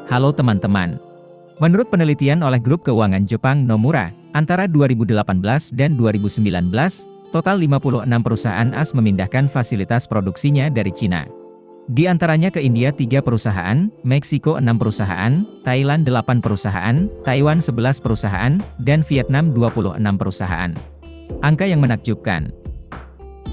Halo teman-teman. Menurut penelitian oleh grup keuangan Jepang Nomura, antara 2018 dan 2019, total 56 perusahaan AS memindahkan fasilitas produksinya dari Cina. Di antaranya ke India 3 perusahaan, Meksiko 6 perusahaan, Thailand 8 perusahaan, Taiwan 11 perusahaan, dan Vietnam 26 perusahaan. Angka yang menakjubkan.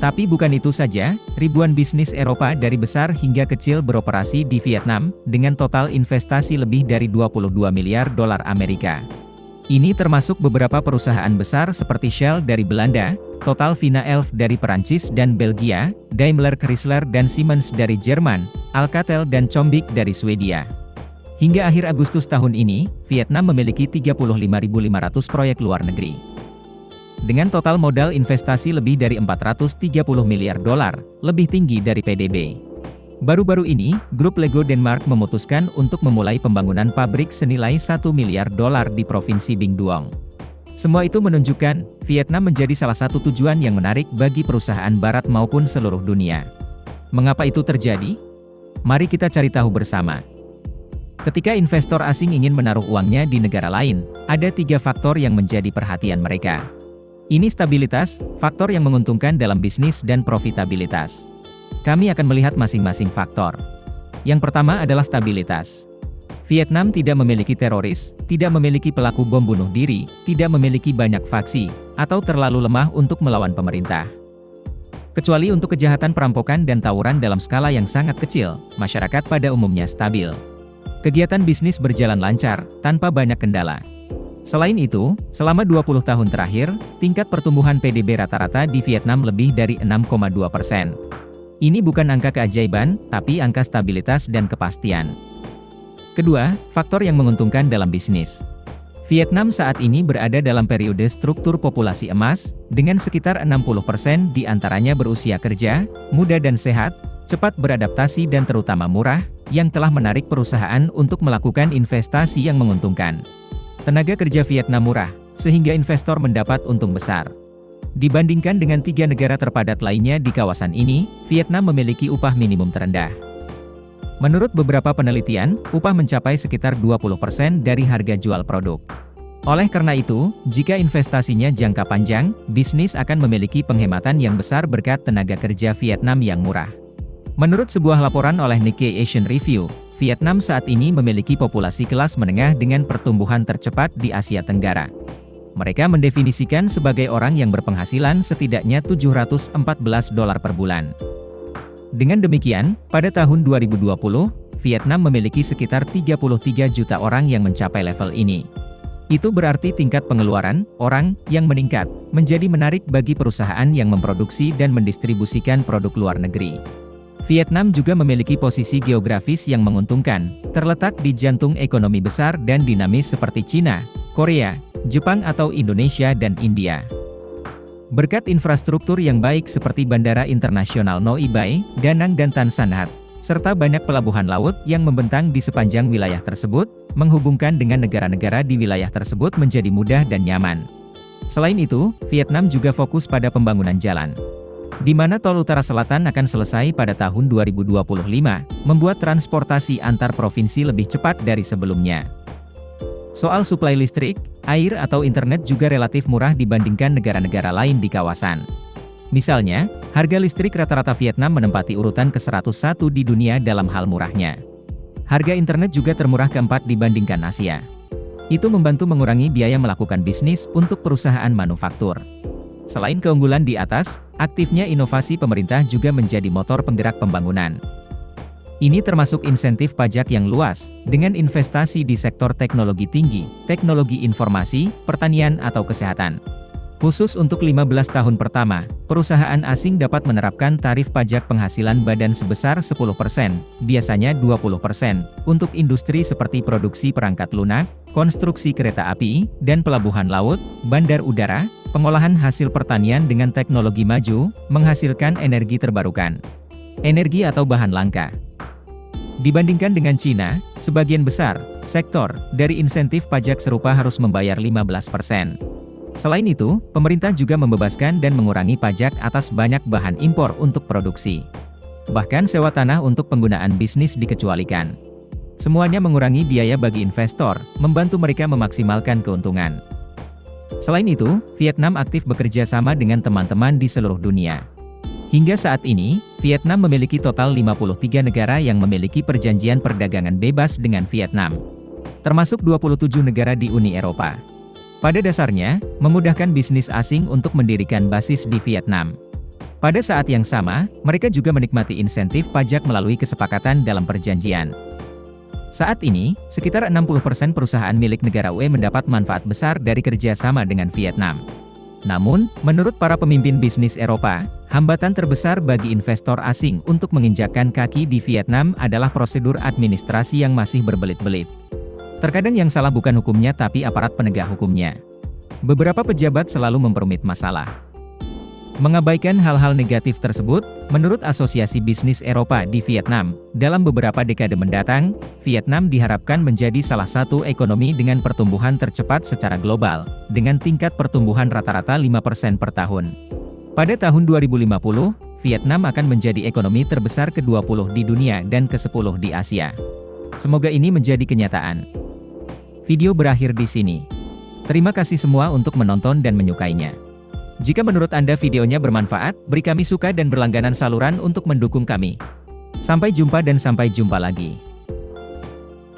Tapi bukan itu saja, ribuan bisnis Eropa dari besar hingga kecil beroperasi di Vietnam, dengan total investasi lebih dari 22 miliar dolar Amerika. Ini termasuk beberapa perusahaan besar seperti Shell dari Belanda, Total Fina Elf dari Perancis dan Belgia, Daimler Chrysler dan Siemens dari Jerman, Alcatel dan Combic dari Swedia. Hingga akhir Agustus tahun ini, Vietnam memiliki 35.500 proyek luar negeri. Dengan total modal investasi lebih dari 430 miliar dolar, lebih tinggi dari PDB. Baru-baru ini, grup Lego Denmark memutuskan untuk memulai pembangunan pabrik senilai 1 miliar dolar di Provinsi Binh Duong. Semua itu menunjukkan, Vietnam menjadi salah satu tujuan yang menarik bagi perusahaan barat maupun seluruh dunia. Mengapa itu terjadi? Mari kita cari tahu bersama. Ketika investor asing ingin menaruh uangnya di negara lain, ada 3 faktor yang menjadi perhatian mereka. Ini stabilitas, faktor yang menguntungkan dalam bisnis dan profitabilitas. Kami akan melihat masing-masing faktor. Yang pertama adalah stabilitas. Vietnam tidak memiliki teroris, tidak memiliki pelaku bom bunuh diri, tidak memiliki banyak faksi, atau terlalu lemah untuk melawan pemerintah. Kecuali untuk kejahatan perampokan dan tawuran dalam skala yang sangat kecil, masyarakat pada umumnya stabil. Kegiatan bisnis berjalan lancar, tanpa banyak kendala. Selain itu, selama 20 tahun terakhir, tingkat pertumbuhan PDB rata-rata di Vietnam lebih dari 6,2%. Ini bukan angka keajaiban, tapi angka stabilitas dan kepastian. Kedua, faktor yang menguntungkan dalam bisnis. Vietnam saat ini berada dalam periode struktur populasi emas, dengan sekitar 60% di antaranya berusia kerja, muda dan sehat, cepat beradaptasi dan terutama murah, yang telah menarik perusahaan untuk melakukan investasi yang menguntungkan. Tenaga kerja Vietnam murah, sehingga investor mendapat untung besar. Dibandingkan dengan 3 negara terpadat lainnya di kawasan ini, Vietnam memiliki upah minimum terendah. Menurut beberapa penelitian, upah mencapai sekitar 20% dari harga jual produk. Oleh karena itu, jika investasinya jangka panjang, bisnis akan memiliki penghematan yang besar berkat tenaga kerja Vietnam yang murah. Menurut sebuah laporan oleh Nikkei Asian Review, Vietnam saat ini memiliki populasi kelas menengah dengan pertumbuhan tercepat di Asia Tenggara. Mereka mendefinisikan sebagai orang yang berpenghasilan setidaknya 714 dolar per bulan. Dengan demikian, pada tahun 2020, Vietnam memiliki sekitar 33 juta orang yang mencapai level ini. Itu berarti tingkat pengeluaran orang yang meningkat, menjadi menarik bagi perusahaan yang memproduksi dan mendistribusikan produk luar negeri. Vietnam juga memiliki posisi geografis yang menguntungkan, terletak di jantung ekonomi besar dan dinamis seperti Cina, Korea, Jepang atau Indonesia dan India. Berkat infrastruktur yang baik seperti Bandara Internasional Noi Bai, Da Nang dan Tan Son Nhat, serta banyak pelabuhan laut yang membentang di sepanjang wilayah tersebut, menghubungkan dengan negara-negara di wilayah tersebut menjadi mudah dan nyaman. Selain itu, Vietnam juga fokus pada pembangunan jalan, di mana tol utara selatan akan selesai pada tahun 2025, membuat transportasi antar provinsi lebih cepat dari sebelumnya. Soal suplai listrik, air atau internet juga relatif murah dibandingkan negara-negara lain di kawasan. Misalnya, harga listrik rata-rata Vietnam menempati urutan ke-101 di dunia dalam hal murahnya. Harga internet juga termurah keempat dibandingkan Asia. Itu membantu mengurangi biaya melakukan bisnis untuk perusahaan manufaktur. Selain keunggulan di atas, aktifnya inovasi pemerintah juga menjadi motor penggerak pembangunan. Ini termasuk insentif pajak yang luas, dengan investasi di sektor teknologi tinggi, teknologi informasi, pertanian atau kesehatan. Khusus untuk 15 tahun pertama, perusahaan asing dapat menerapkan tarif pajak penghasilan badan sebesar 10%, biasanya 20%, untuk industri seperti produksi perangkat lunak, konstruksi kereta api, dan pelabuhan laut, bandar udara, pengolahan hasil pertanian dengan teknologi maju, menghasilkan energi terbarukan, energi atau bahan langka. Dibandingkan dengan Cina, sebagian besar sektor dari insentif pajak serupa harus membayar 15%. Selain itu, pemerintah juga membebaskan dan mengurangi pajak atas banyak bahan impor untuk produksi. Bahkan sewa tanah untuk penggunaan bisnis dikecualikan. Semuanya mengurangi biaya bagi investor, membantu mereka memaksimalkan keuntungan. Selain itu, Vietnam aktif bekerja sama dengan teman-teman di seluruh dunia. Hingga saat ini, Vietnam memiliki total 53 negara yang memiliki perjanjian perdagangan bebas dengan Vietnam, termasuk 27 negara di Uni Eropa. Pada dasarnya, memudahkan bisnis asing untuk mendirikan basis di Vietnam. Pada saat yang sama, mereka juga menikmati insentif pajak melalui kesepakatan dalam perjanjian. Saat ini, sekitar 60% perusahaan milik negara UE mendapat manfaat besar dari kerjasama dengan Vietnam. Namun, menurut para pemimpin bisnis Eropa, hambatan terbesar bagi investor asing untuk menginjakkan kaki di Vietnam adalah prosedur administrasi yang masih berbelit-belit. Terkadang yang salah bukan hukumnya tapi aparat penegak hukumnya. Beberapa pejabat selalu memperumit masalah. Mengabaikan hal-hal negatif tersebut, menurut Asosiasi Bisnis Eropa di Vietnam, dalam beberapa dekade mendatang, Vietnam diharapkan menjadi salah satu ekonomi dengan pertumbuhan tercepat secara global, dengan tingkat pertumbuhan rata-rata 5% per tahun. Pada tahun 2050, Vietnam akan menjadi ekonomi terbesar ke-20 di dunia dan ke-10 di Asia. Semoga ini menjadi kenyataan. Video berakhir di sini. Terima kasih semua untuk menonton dan menyukainya. Jika menurut Anda videonya bermanfaat, beri kami suka dan berlangganan saluran untuk mendukung kami. Sampai jumpa dan sampai jumpa lagi.